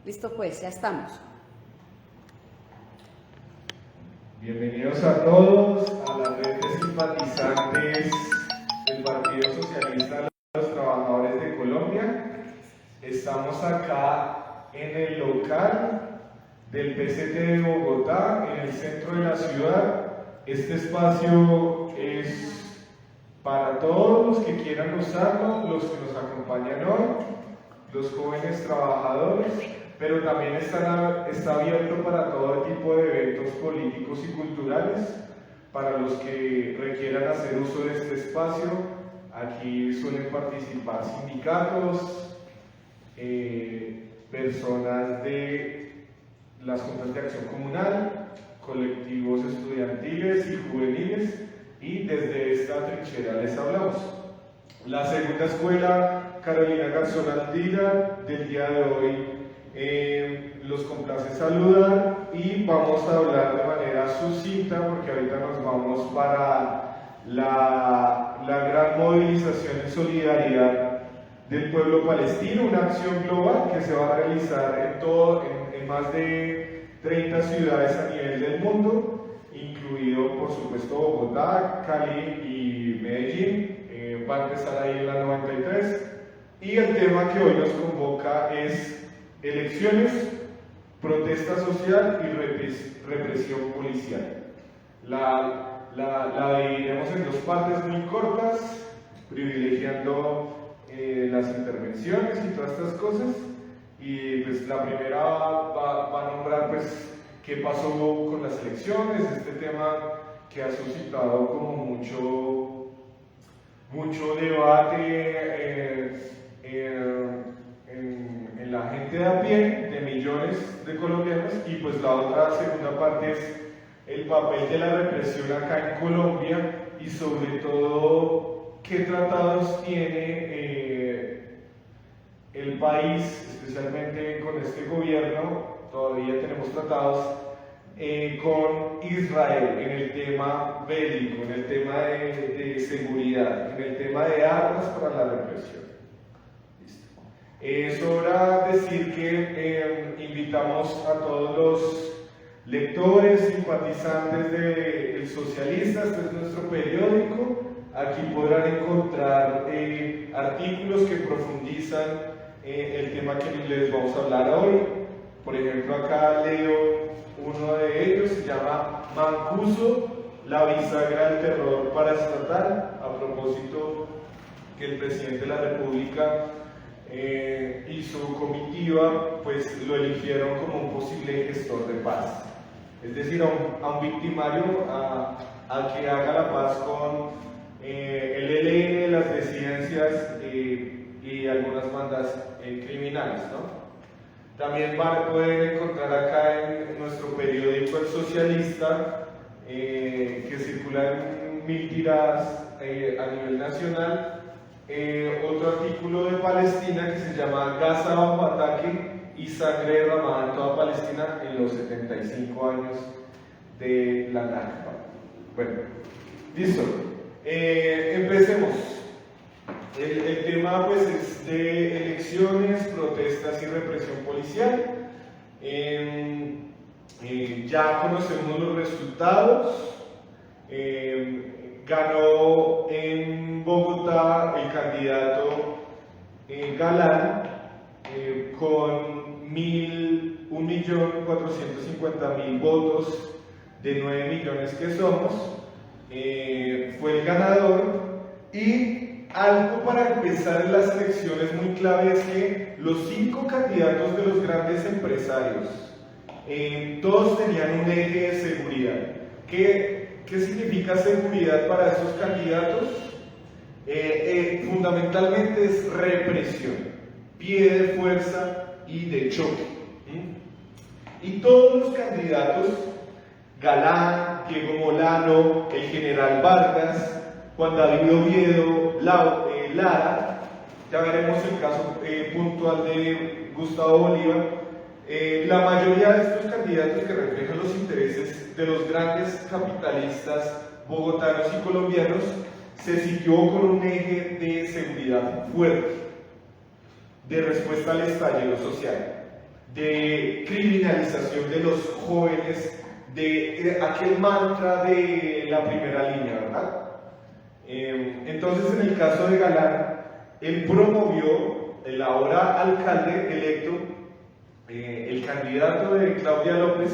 Listo, pues, ya estamos. Bienvenidos a todos a la red de simpatizantes del Partido Socialista de los Trabajadores de Colombia. Estamos acá en el local del PCT de Bogotá, en el centro de la ciudad. Este espacio es para todos los que quieran usarlo, los que nos acompañan hoy, los jóvenes trabajadores, pero también está abierto para todo tipo de eventos políticos y culturales. Para los que requieran hacer uso de este espacio, aquí suelen participar sindicatos, personas de las juntas de acción comunal, colectivos estudiantiles y juveniles, y desde esta trinchera les hablamos. La segunda escuela Carolina Garzón Andira del día de hoy los complace saludar, y vamos a hablar de manera sucinta porque ahorita nos vamos para la gran movilización en solidaridad del pueblo palestino, una acción global que se va a realizar en más de 30 ciudades a nivel del mundo, incluido por supuesto Bogotá, Cali y Medellín. Va a empezar ahí en la 93, y el tema que hoy nos convoca es elecciones, protesta social y represión policial. La dividiremos en dos partes muy cortas, privilegiando las intervenciones y todas estas cosas. Y pues la primera va a nombrar pues qué pasó con las elecciones, este tema que ha suscitado como mucho debate en la gente de a pie, de millones de colombianos. Y pues la otra segunda parte es el papel de la represión acá en Colombia, y sobre todo qué tratados tiene el país, especialmente con este gobierno. Todavía tenemos tratados con Israel en el tema bélico, en el tema de seguridad, en el tema de armas para la represión. Listo. Sobra decir que invitamos a todos los lectores, simpatizantes de El Socialista. Este es nuestro periódico. Aquí podrán encontrar artículos que profundizan el tema que les vamos a hablar hoy. Por ejemplo, acá leo uno de ellos, se llama Mancuso, la bisagra del terror paraestatal, a propósito que el presidente de la República y su comitiva pues lo eligieron como un posible gestor de paz, es decir, a un victimario, a que haga la paz con el ELN, las disidencias y algunas bandas criminales, ¿no? También pueden encontrar acá en nuestro periódico El Socialista, que circula en 1000 tiradas a nivel nacional, otro artículo de Palestina que se llama Gaza bajo ataque y sangre derramada en toda Palestina en los 75 años de la Nakba. Bueno, listo. Empecemos. El tema pues es de elecciones, protestas y represión policial. Ya conocemos los resultados. Ganó en Bogotá el candidato Galán con 1.450.000 votos de 9 millones que somos. Fue el ganador. Y algo para empezar en las elecciones muy clave es que los 5 candidatos de los grandes empresarios, todos tenían un eje de seguridad. ¿Qué significa seguridad para estos candidatos? Fundamentalmente es represión, pie de fuerza y de choque. Y todos los candidatos, Galán, Diego Molano, el general Vargas, Juan David Oviedo, Lara, ya veremos el caso puntual de Gustavo Bolívar, la mayoría de estos candidatos que reflejan los intereses de los grandes capitalistas bogotanos y colombianos se siguió con un eje de seguridad fuerte, de respuesta al estallido social, de criminalización de los jóvenes, de aquel mantra de la primera línea, ¿verdad? Entonces, en el caso de Galán, él promovió, el ahora alcalde electo, el candidato de Claudia López,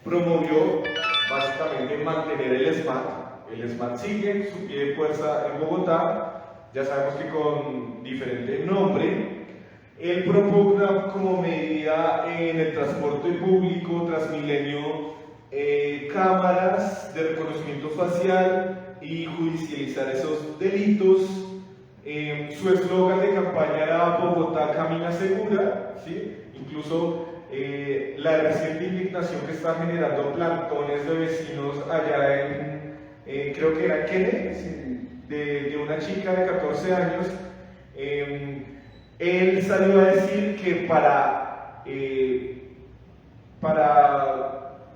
promovió básicamente mantener el SMAT. El SMAT sigue su pie de fuerza en Bogotá, ya sabemos que con diferente nombre. Él propugna como medida en el transporte público Transmilenio cámaras de reconocimiento facial y judicializar esos delitos. Su eslogan de campaña era Bogotá camina segura, ¿sí? Incluso la reciente indignación que está generando plantones de vecinos allá en, creo que era Kennedy, ¿sí? de una chica de 14 años. Él salió a decir que para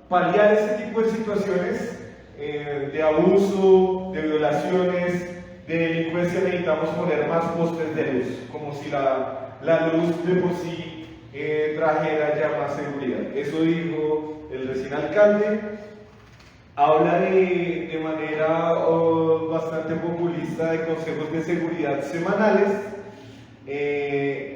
paliar ese tipo de situaciones de abuso, de violaciones, de delincuencia, necesitamos poner más postes de luz, como si la luz de por sí trajera ya más seguridad. Eso dijo el recién alcalde. Habla de manera bastante populista de consejos de seguridad semanales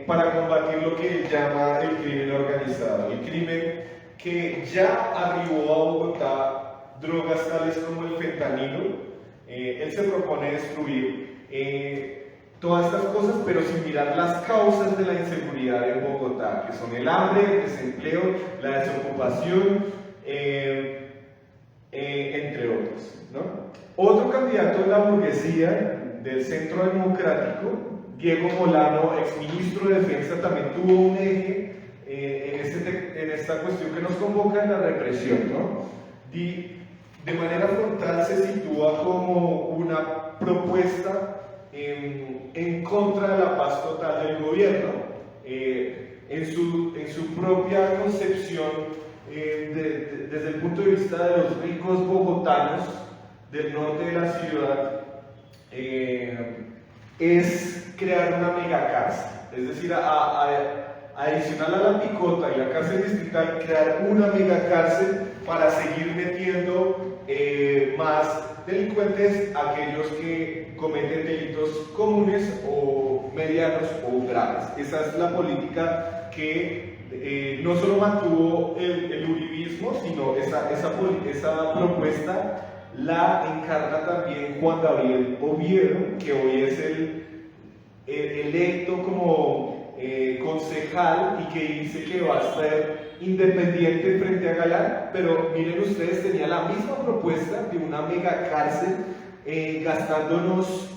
para combatir lo que él llama el crimen organizado, el crimen que ya arribó a Bogotá drogas tales como el fentanilo. Él se propone destruir todas estas cosas, pero sin mirar las causas de la inseguridad en Bogotá, que son el hambre, el desempleo, la desocupación, entre otros, ¿no? Otro candidato de la burguesía del Centro Democrático, Diego Molano, exministro de Defensa, también tuvo un eje en esta cuestión que nos convoca en la represión, ¿no? De manera frontal se sitúa como una propuesta en contra de la paz total del gobierno, en su propia concepción, desde el punto de vista de los ricos bogotanos del norte de la ciudad, es crear una megacárcel, es decir, adicional a la picota y la cárcel distrital, crear una megacárcel para seguir metiendo más delincuentes, aquellos que cometen delitos comunes o medianos o graves. Esa es la política que no solo mantuvo el uribismo, sino esa propuesta la encarna también Juan Gabriel Oviedo, que hoy es el electo como concejal y que dice que va a ser independiente frente a Galán, pero miren ustedes, tenía la misma propuesta de una mega cárcel, gastándonos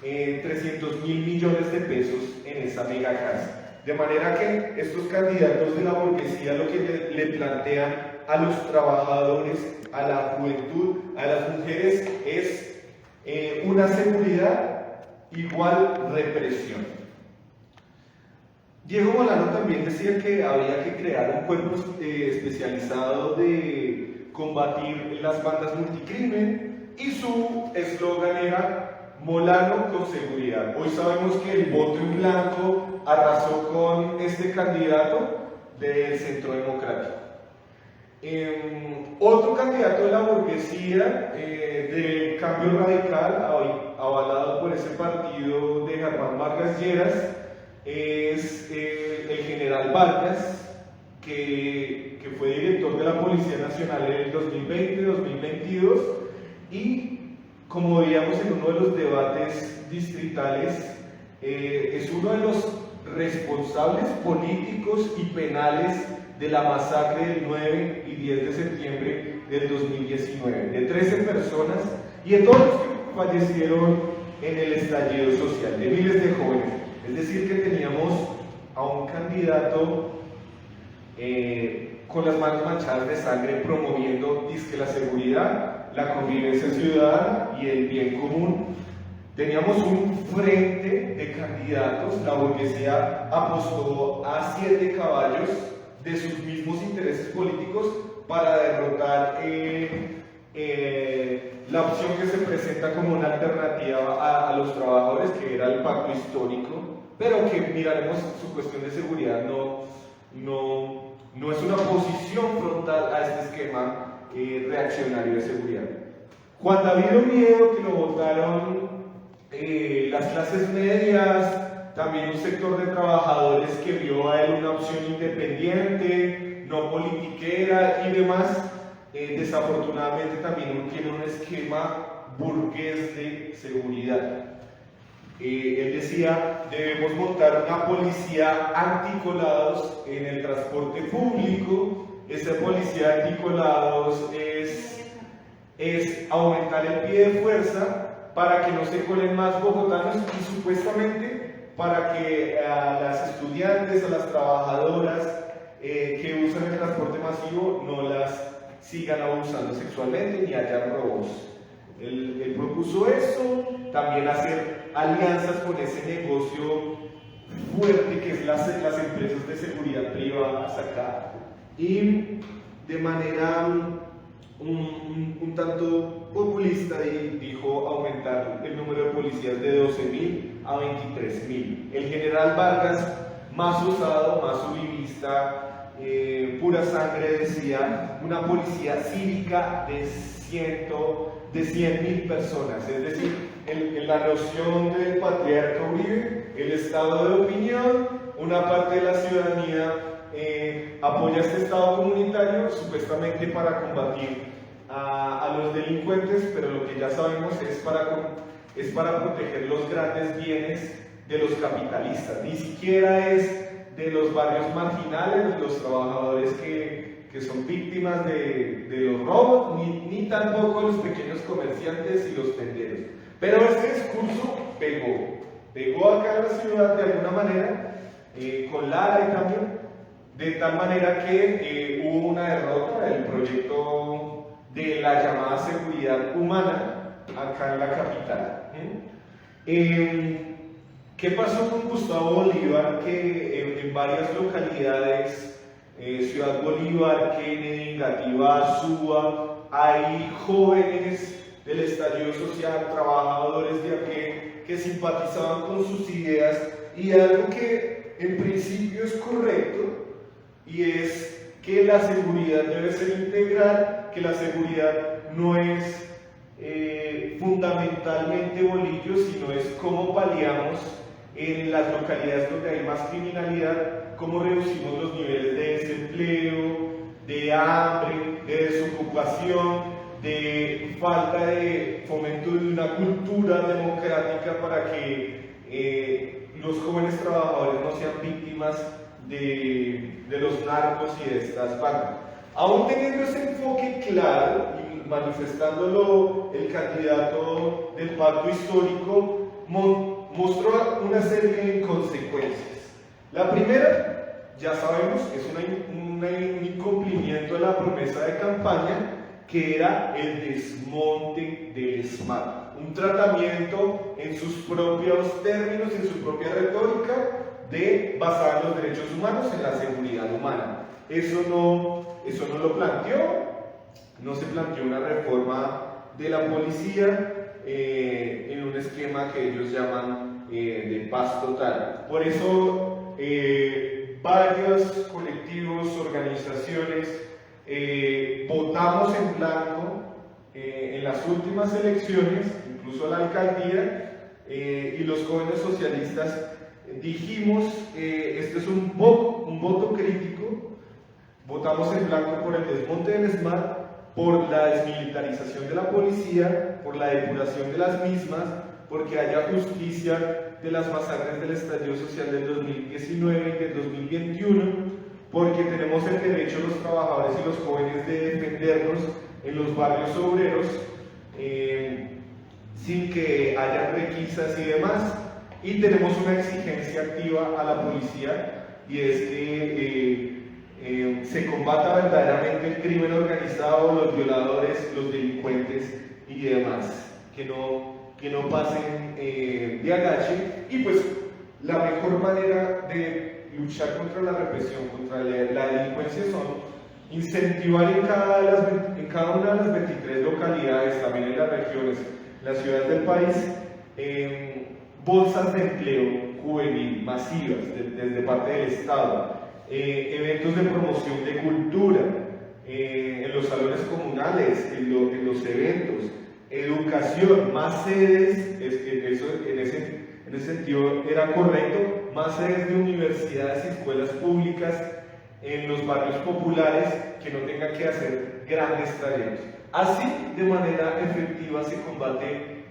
300.000 millones de pesos en esa mega cárcel. De manera que estos candidatos de la burguesía lo que le plantean a los trabajadores, a la juventud, a las mujeres es una seguridad igual represión. Diego Molano también decía que había que crear un cuerpo especializado de combatir las bandas multicrimen y su eslogan era Molano con seguridad. Hoy sabemos que el voto en blanco arrasó con este candidato del Centro Democrático. Otro candidato de la burguesía del Cambio Radical, avalado por ese partido de Germán Vargas Lleras, es el general Vargas, que fue director de la Policía Nacional en el 2020-2022 y, como veíamos en uno de los debates distritales, es uno de los responsables políticos y penales de la masacre del 9 y 10 de septiembre del 2019, de 13 personas y de todos los que fallecieron en el estallido social, de miles de jóvenes. Es decir, que teníamos a un candidato con las manos manchadas de sangre promoviendo dizque la seguridad, la convivencia ciudadana y el bien común. Teníamos un frente de candidatos, la burguesía apostó a 7 caballos de sus mismos intereses políticos para derrotar la opción que se presenta como una alternativa a los trabajadores, que era el pacto histórico, pero que miraremos su cuestión de seguridad, no es una posición frontal a este esquema reaccionario de seguridad. Juan David Oviedo, que lo votaron las clases medias, también un sector de trabajadores que vio a él una opción independiente, no politiquera y demás, desafortunadamente también tiene un esquema burgués de seguridad. Él decía, debemos montar una policía anticolados en el transporte público. Esa policía anticolados es aumentar el pie de fuerza para que no se colen más bogotanos y supuestamente para que a las estudiantes, a las trabajadoras que usan el transporte masivo no las sigan abusando sexualmente ni haya robos. Él propuso eso, también hacer alianzas con ese negocio fuerte que es las empresas de seguridad privadas acá, y de manera un tanto populista dijo aumentar el número de policías de 12.000 a 23.000. El general Vargas, más osado, más uribista, pura sangre, decía una policía cívica de 100.000 personas, es decir, en la noción del patriarca Uribe, el estado de opinión, una parte de la ciudadanía apoya este estado comunitario supuestamente para combatir a los delincuentes, pero lo que ya sabemos es para proteger los grandes bienes de los capitalistas, ni siquiera es de los barrios marginales, de los trabajadores que son víctimas de los robos, ni tampoco los pequeños comerciantes y los tenderos. Pero este discurso pegó acá en la ciudad de alguna manera, con Lara y cambio, de tal manera que hubo una derrota del proyecto de la llamada seguridad humana acá en la capital. ¿Qué pasó con Gustavo Bolívar? Que en varias localidades, Ciudad Bolívar, Kennedy, Engativá, Suba, hay jóvenes del estallido social, trabajadores de a pie, que simpatizaban con sus ideas, y algo que en principio es correcto, y es que la seguridad debe ser integral, que la seguridad no es fundamentalmente bolillo, sino es cómo paliamos en las localidades donde hay más criminalidad, cómo reducimos los niveles de desempleo, de hambre, de desocupación, de falta de fomento de una cultura democrática para que los jóvenes trabajadores no sean víctimas de los narcos y de estas bandas. Aún teniendo ese enfoque claro y manifestándolo el candidato del pacto histórico, mostró una serie de consecuencias. La primera, ya sabemos, es un incumplimiento de la promesa de campaña, que era el desmonte del ESMAD, un tratamiento en sus propios términos, en su propia retórica, basada en los derechos humanos, en la seguridad humana. Eso no lo planteó, no se planteó una reforma de la policía en un esquema que ellos llaman de paz total. Por eso varios colectivos, organizaciones, votamos en blanco en las últimas elecciones, incluso a la alcaldía, y los jóvenes socialistas dijimos, este es un voto crítico, votamos en blanco por el desmonte del ESMAD, por la desmilitarización de la policía, por la depuración de las mismas, porque haya justicia de las masacres del estallido social del 2019 y del 2021, porque tenemos el derecho los trabajadores y los jóvenes de defendernos en los barrios obreros sin que haya requisas y demás, y tenemos una exigencia activa a la policía, y es que se combata verdaderamente el crimen organizado, los violadores, los delincuentes y demás, que no pasen de agache. Y pues la mejor manera de luchar contra la represión, contra la delincuencia, son Incentivar en cada una de las 23 localidades, también en las regiones, las ciudades del país, bolsas de empleo juvenil masivas desde parte del Estado, eventos de promoción de cultura, en los salones comunales, en los eventos, educación, más sedes, eso en ese sentido era correcto, más sedes de universidades y escuelas públicas en los barrios populares que no tengan que hacer grandes trayectos. Así, de manera efectiva, se combate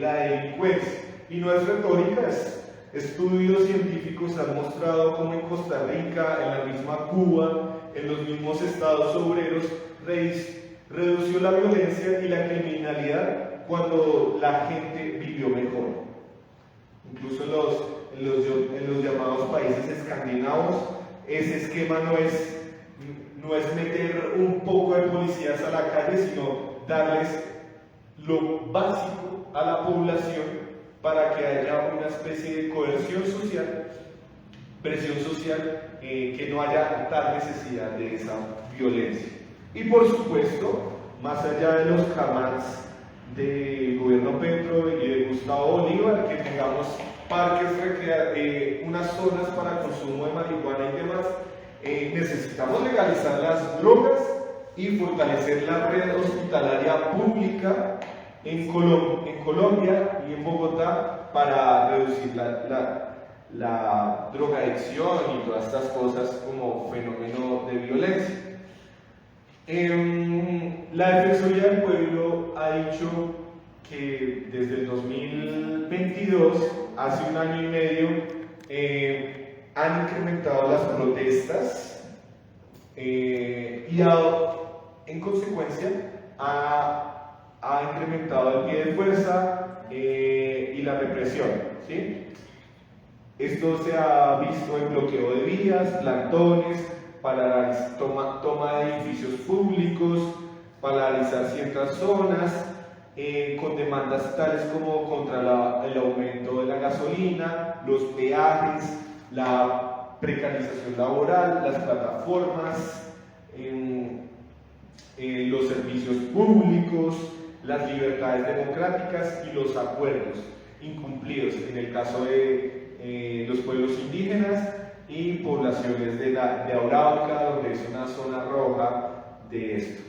la delincuencia. Y no es retórica, estudios científicos han mostrado cómo en Costa Rica, en la misma Cuba, en los mismos estados obreros, redució la violencia y la criminalidad cuando la gente vivió mejor. Incluso en los llamados países escandinavos, ese esquema no es meter un poco de policías a la calle, sino darles lo básico a la población para que haya una especie de coerción social, presión social, que no haya tal necesidad de esa violencia. Y por supuesto, más allá de los jamás del gobierno Petro y de Gustavo Bolívar, que tengamos parques, unas zonas para consumo de marihuana y demás, necesitamos legalizar las drogas y fortalecer la red hospitalaria pública en Colombia y en Bogotá para reducir la drogadicción y todas estas cosas como fenómeno de violencia. La Defensoría del Pueblo ha dicho que desde el 2022, hace un año y medio, han incrementado las protestas y en consecuencia ha incrementado el pie de fuerza y la represión, ¿sí? Esto se ha visto en bloqueo de vías, plantones, toma de edificios públicos, paralizar ciertas zonas, con demandas tales como contra el aumento de la gasolina, los peajes, la precarización laboral, las plataformas, los servicios públicos, las libertades democráticas y los acuerdos incumplidos en el caso de los pueblos indígenas y poblaciones de Arauca, donde es una zona roja de esto.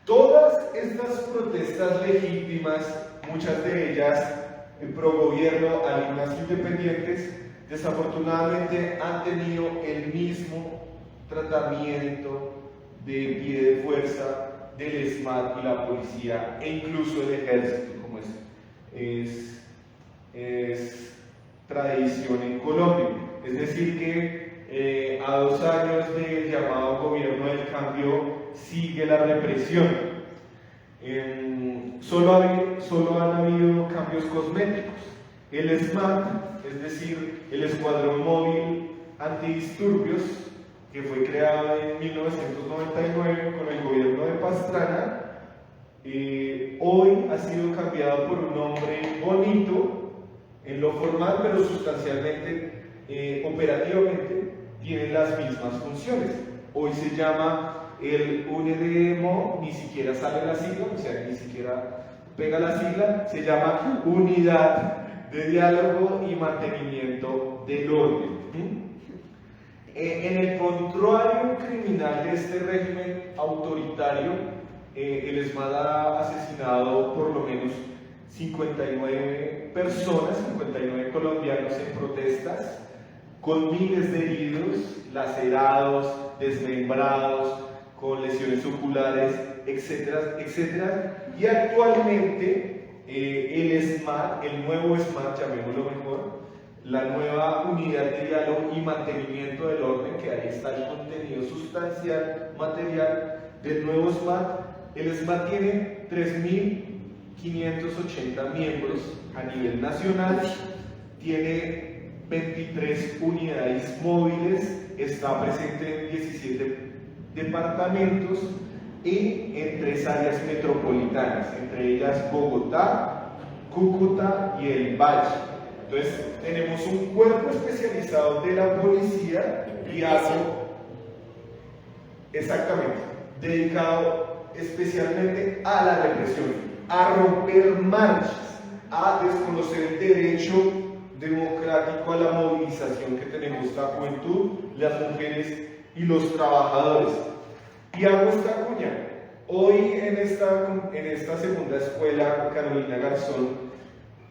Todas estas protestas legítimas, muchas de ellas pro gobierno, algunas independientes, desafortunadamente han tenido el mismo tratamiento de pie de fuerza del ESMAD y la policía e incluso el ejército, como es tradición en Colombia. Es decir que a 2 años del llamado gobierno del cambio sigue la represión. Solo han habido cambios cosméticos. El ESMAD, es decir, el Escuadrón Móvil Antidisturbios, que fue creado en 1999 con el gobierno de Pastrana, hoy ha sido cambiado por un nombre bonito en lo formal, pero sustancialmente, operativamente, tiene las mismas funciones. Hoy se llama el UNEDMO, ni siquiera sale la sigla, o sea, ni siquiera pega la sigla, se llama Unidad de Diálogo y Mantenimiento del Orden. En el prontuario criminal de este régimen autoritario, el ESMAD ha asesinado por lo menos 59 personas, 59 colombianos en protestas, con miles de heridos, lacerados, desmembrados, con lesiones oculares, etcétera, etcétera. Y actualmente el ESMAD, el nuevo ESMAD, llamémoslo mejor, la nueva unidad de diálogo y mantenimiento del orden, que ahí está el contenido sustancial, material del nuevo ESMAD. El ESMAD tiene 3.580 miembros a nivel nacional, tiene 23 unidades móviles, está presente en 17 departamentos y en 3 áreas metropolitanas, entre ellas Bogotá, Cúcuta y el Valle. Entonces, tenemos un cuerpo especializado de la policía guiado Exactamente, dedicado especialmente a la represión, a romper marchas, a desconocer el derecho democrático a la movilización que tenemos la juventud, las mujeres y los trabajadores. Y hago esta cuña. Hoy en esta segunda escuela Carolina Garzón,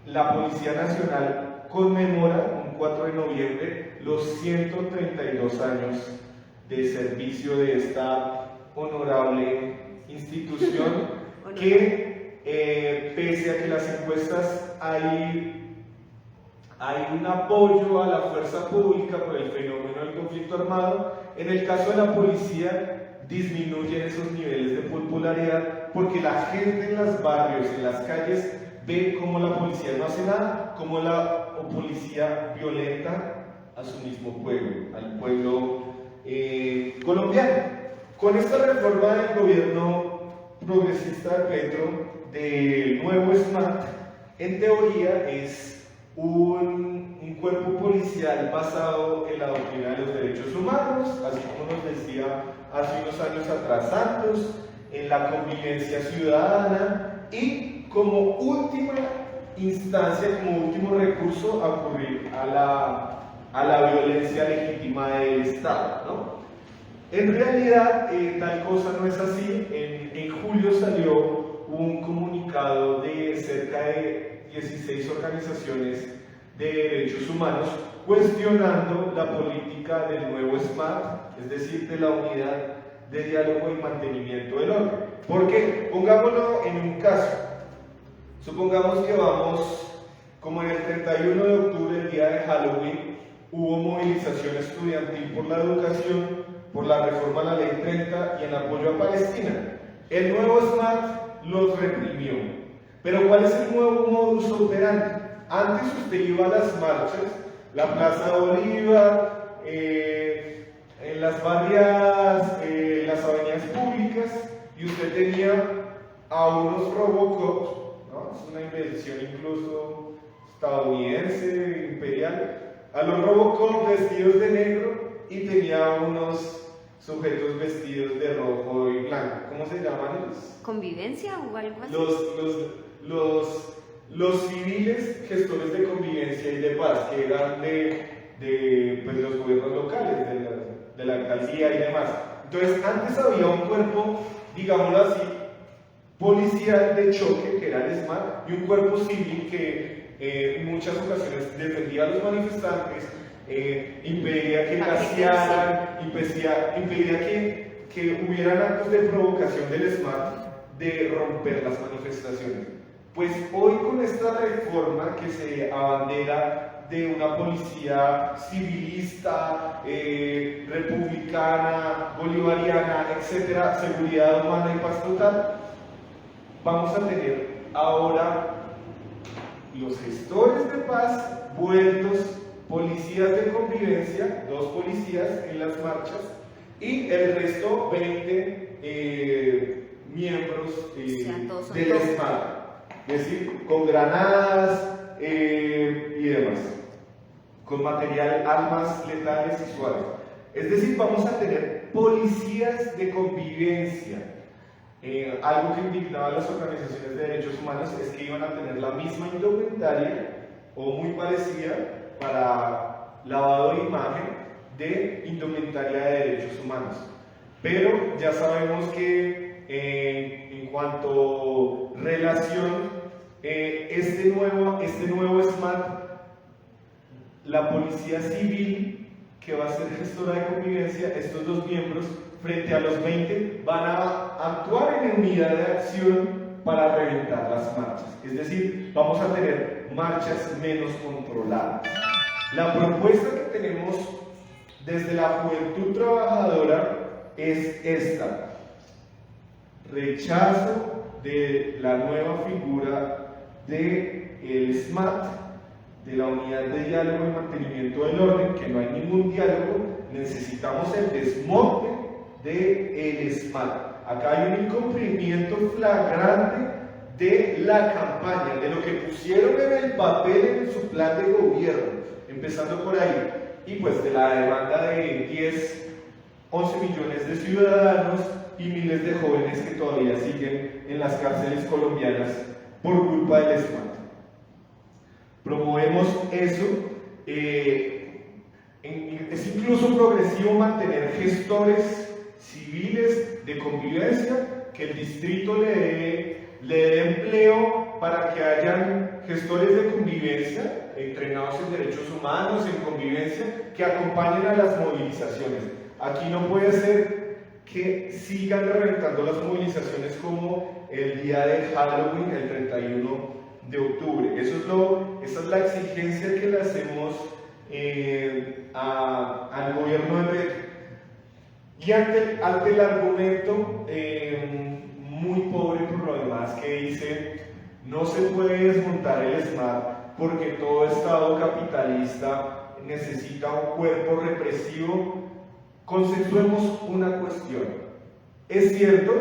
la Policía Nacional conmemora un 4 de noviembre los 132 años de servicio de esta honorable institución que pese a que las encuestas hay un apoyo a la fuerza pública por el fenómeno del conflicto armado, en el caso de la policía disminuyen esos niveles de popularidad porque la gente en los barrios, en las calles, ve cómo la policía no hace nada, cómo la policía violenta a su mismo pueblo, al pueblo colombiano. Con esta reforma del gobierno progresista de Petro, del nuevo SMAT, en teoría es un cuerpo policial basado en la doctrina de los derechos humanos, así como nos decía hace unos años atrás Santos, en la convivencia ciudadana y como última instancia, como último recurso, acudir a la violencia legítima del Estado, ¿no? En realidad, tal cosa no es así. En julio salió un comunicado de cerca de 16 organizaciones de derechos humanos cuestionando la política del nuevo SMAT, es decir, de la Unidad de Diálogo y Mantenimiento del Orden. ¿Por qué? Pongámoslo en un caso. Supongamos que vamos, como en el 31 de octubre, el día de Halloween, hubo movilización estudiantil por la educación, por la reforma a la Ley 30 y en apoyo a Palestina. El nuevo SMAT los reprimió. Pero ¿cuál es el nuevo modus operandi? Antes usted iba a las marchas, la Plaza Bolívar, en las las avenidas públicas, y usted tenía a unos Robocops, ¿no? Es una invención incluso estadounidense, imperial, a los Robocop vestidos de negro y tenía unos sujetos vestidos de rojo y blanco. ¿Cómo se llaman ellos? ¿Convivencia o algo así? Los civiles gestores de convivencia y de paz, que eran pues, los gobiernos locales, de la alcaldía y demás. Entonces, antes había un cuerpo, digámoslo así, policial de choque, que era el SMAT, y un cuerpo civil que en muchas ocasiones defendía a los manifestantes, impedía que gasearan, impedía que hubieran actos de provocación del SMAT de romper las manifestaciones. Pues hoy con esta reforma que se abandera de una policía civilista, republicana, bolivariana, etcétera, seguridad humana y paz total, vamos a tener ahora los gestores de paz vueltos policías de convivencia, 2 policías en las marchas, y el resto 20 miembros del SMAT, es decir, con granadas y demás, con material, armas letales y suaves. Es decir, vamos a tener policías de convivencia. Algo que indignaban las organizaciones de derechos humanos es que iban a tener la misma indumentaria o muy parecida para lavado de imagen de indumentaria de derechos humanos. Pero ya sabemos que en cuanto a relación, este nuevo SMAT, la policía civil que va a ser gestora de convivencia, estos 2 miembros, frente a los 20, van a actuar en unidad de acción para reventar las marchas. Es decir, vamos a tener marchas menos controladas. La propuesta que tenemos desde la Juventud Trabajadora es esta: rechazo de la nueva figura del SMAT, de la Unidad de Diálogo y Mantenimiento del Orden, que no hay ningún diálogo, necesitamos el desmonte del SMAT. Acá hay un incumplimiento flagrante de la campaña, de lo que pusieron en el papel en su plan de gobierno, empezando por ahí, y pues de la demanda de 10 11 millones de ciudadanos y miles de jóvenes que todavía siguen en las cárceles colombianas por culpa del ESMAD. Promovemos eso. Es incluso progresivo mantener gestores civiles de convivencia, que el distrito le dé empleo para que hayan gestores de convivencia entrenados en derechos humanos, en convivencia, que acompañen a las movilizaciones. Aquí no puede ser que sigan reventando las movilizaciones como el día de Halloween, el 31 de octubre. Esa es la exigencia que le hacemos al gobierno de Petro. Y ante el argumento muy pobre por lo demás que dice no se puede desmontar el ESMAD porque todo Estado capitalista necesita un cuerpo represivo, consensuemos una cuestión. Es cierto,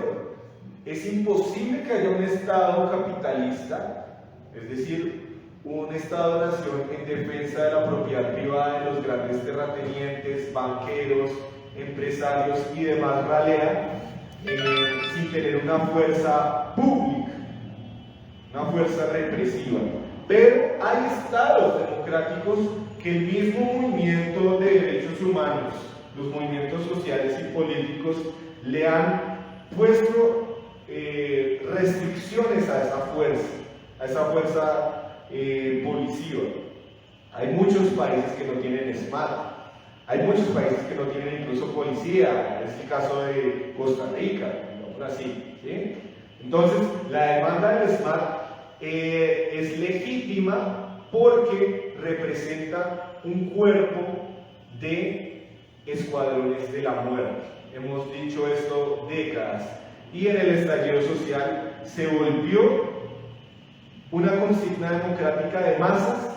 es imposible que haya un Estado capitalista, es decir, un Estado-nación en defensa de la propiedad privada de los grandes terratenientes, banqueros, empresarios y demás ralea, sin tener una fuerza pública, una fuerza represiva. Pero hay estados democráticos que el mismo movimiento de derechos humanos, los movimientos sociales y políticos, le han puesto restricciones a esa fuerza policiva. Hay muchos países que no tienen ESMAD, hay muchos países que no tienen incluso policía, es el caso de Costa Rica, ¿no? Así, ¿sí? Entonces, la demanda del ESMAD es legítima porque representa un cuerpo de escuadrones de la muerte. Hemos dicho esto décadas, y en el estallido social se volvió una consigna democrática de masas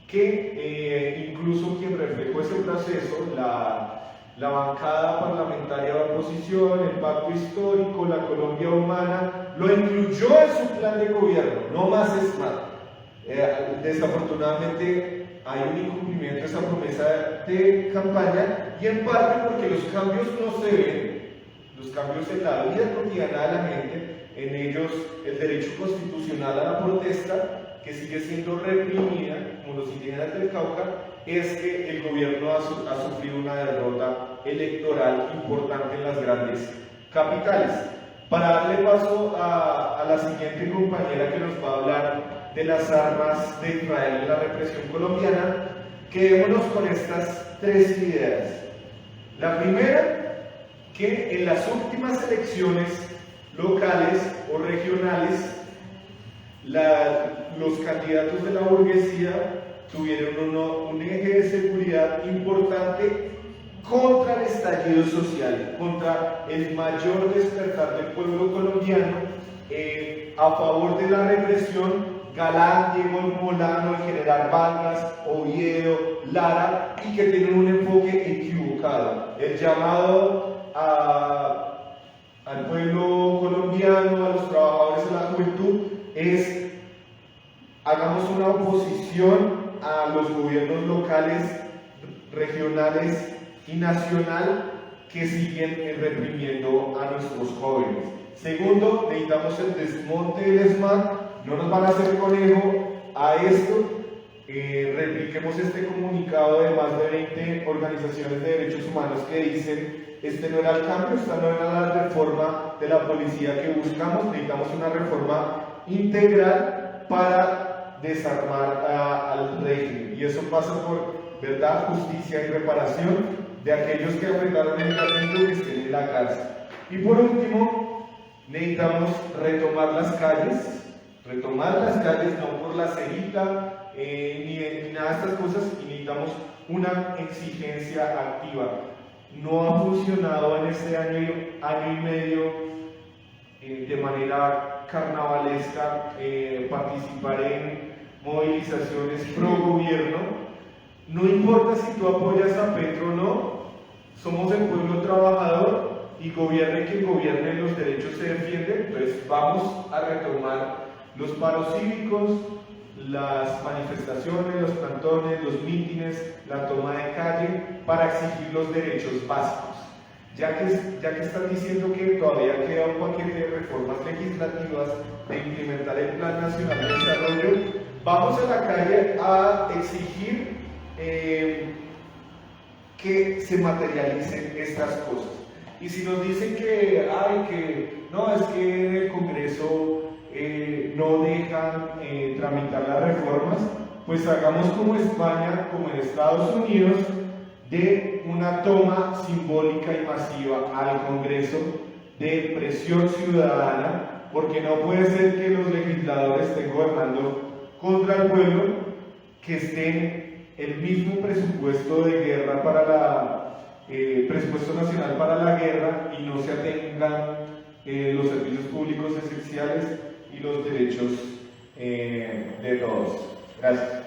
que incluso quien reflejó ese proceso, la bancada parlamentaria de oposición, el pacto histórico, la Colombia humana, lo incluyó en su plan de gobierno, no más ESMAD. Desafortunadamente hay un incumplimiento de esa promesa de campaña, y en parte porque los cambios no se ven, los cambios en la vida cotidiana de la gente, en ellos el derecho constitucional a la protesta, que sigue siendo reprimida, como los indígenas del Cauca, es que el gobierno ha sufrido una derrota electoral importante en las grandes capitales. Para darle paso a la siguiente compañera que nos va a hablar de las armas de Israel en la represión colombiana, quedémonos con estas tres ideas. La primera, que en las últimas elecciones locales o regionales, los candidatos de la burguesía tuvieron un eje de seguridad importante contra el estallido social, contra el mayor despertar del pueblo colombiano, a favor de la represión. Galán, Diego Molano, el general Vargas, Oviedo, Lara, y que tienen un enfoque equivocado. El llamado al pueblo colombiano, a los trabajadores, a la juventud, es: hagamos una oposición a los gobiernos locales, regionales y nacional que siguen reprimiendo a nuestros jóvenes. Segundo, necesitamos el desmonte del ESMAD. No nos van a hacer conejo a esto. Repliquemos este comunicado de más de 20 organizaciones de derechos humanos que dicen: este no era el cambio, esta no era la reforma de la policía que buscamos, necesitamos una reforma integral para desarmar al régimen. Y eso pasa por verdad, justicia y reparación de aquellos que afectaron el tratamiento que estén en la cárcel. Y por último, necesitamos retomar las calles, no por la cerita ni nada de estas cosas, y necesitamos una exigencia activa. No ha funcionado en este año y medio de manera carnavalesca participar en movilizaciones pro gobierno. No importa si tú apoyas a Petro o no, somos el pueblo trabajador, y gobierne quien gobierne, los derechos se defienden. Entonces vamos a retomar los paros cívicos, las manifestaciones, los plantones, los mítines, la toma de calle para exigir los derechos básicos. ya que están diciendo que todavía queda un paquete de reformas legislativas de implementar el Plan Nacional de Desarrollo, vamos a la calle a exigir que se materialicen estas cosas. Y si nos dicen que no, es que en el Congreso no dejan tramitar las reformas, pues hagamos como España, como en Estados Unidos, de una toma simbólica y masiva al Congreso de presión ciudadana, porque no puede ser que los legisladores estén gobernando contra el pueblo, que estén el mismo presupuesto de guerra presupuesto nacional para la guerra y no se atengan los servicios públicos esenciales y los derechos de todos. Gracias.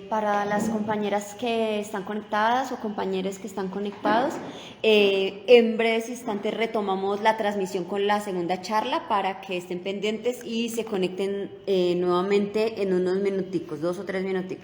Para las compañeras que están conectadas o compañeros que están conectados, en breves instantes retomamos la transmisión con la segunda charla para que estén pendientes y se conecten nuevamente en unos minuticos, 2 o 3 minuticos.